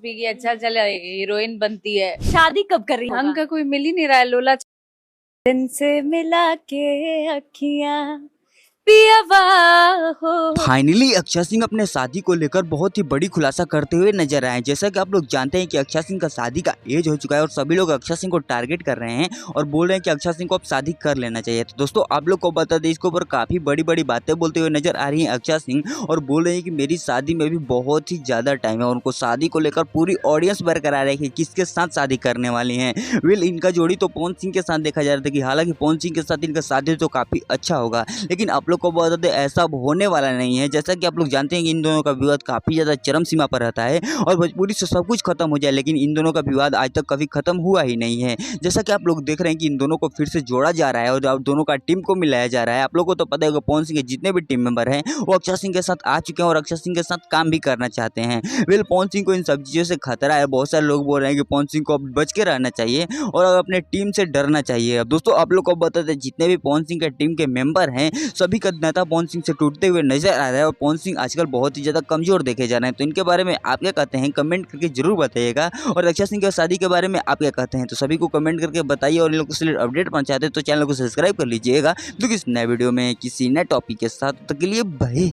भी कि अच्छा चले हीरोइन बनती है। शादी कब कर रही ढंग है? का कोई मिल ही नहीं रहा है। लोला दिन से मिला के अखियां पियावा हो। फाइनली अक्षय सिंह अपने शादी को लेकर बहुत ही बड़ी खुलासा करते हुए नजर आए। जैसा कि आप लोग जानते हैं कि अक्षय सिंह का शादी का एज हो चुका है और सभी लोग अक्षय सिंह को टारगेट कर रहे हैं और बोल रहे हैं कि अक्षय सिंह को अब शादी कर लेना चाहिए। तो दोस्तों आप लोग को बता दें, इसके ऊपर काफी बड़ी बड़ी बातें बोलते हुए नजर आ रही हैं अक्षय सिंह और बोल रहे हैं कि मेरी शादी में भी बहुत ही ज्यादा टाइम है। उनको शादी को लेकर पूरी ऑडियंस बरकरार है कि किसके साथ शादी करने वाली है। वेल, इनका जोड़ी तो पवन सिंह के साथ देखा जा रहा था कि हालांकि पवन सिंह के साथ इनका शादी तो काफी अच्छा होगा, लेकिन आप लोग को बता दें ऐसा अब होने वाला नहीं है। जैसा कि आप लोग जानते हैं कि इन दोनों का विवाद काफी ज्यादा चरम सीमा पर रहता है और भोजपुरी से सब कुछ खत्म हो जाए, लेकिन इन दोनों का विवाद आज तक कभी खत्म हुआ ही नहीं है। जैसा कि आप लोग देख रहे हैं कि इन दोनों को फिर से जोड़ा जा रहा है और अब दोनों का टीम को मिलाया जा रहा है। आप लोग को तो पता है कि पवन सिंह के जितने भी टीम मेंबर हैं वो अक्षय सिंह के साथ आ चुके हैं और अक्षय सिंह के साथ काम भी करना चाहते हैं। वेल, पवन सिंह को इन सब चीजों से खतरा है। बहुत सारे लोग बोल रहे हैं कि पवन सिंह को अब बच के रहना चाहिए और अपने टीम से डरना चाहिए। अब दोस्तों आप लोग को बता दें, जितने भी पवन सिंह के टीम के मेंबर हैं सभी का नाता पवन सिंह से टूटते हुए नजर आ रहा है और पवन सिंह आजकल बहुत ही ज्यादा कमजोर देखे जा रहे हैं। तो इनके बारे में आप क्या कहते हैं कमेंट करके जरूर बताइएगा और अक्षय सिंह की शादी के बारे में आप क्या कहते हैं तो सभी को कमेंट करके बताइए। और इन लोगों से अपडेट पाना चाहते हैं तो चैनल को सब्सक्राइब कर लीजिएगा। तो किसी नए वीडियो में किसी नए टॉपिक के साथ तक के लिए बाय।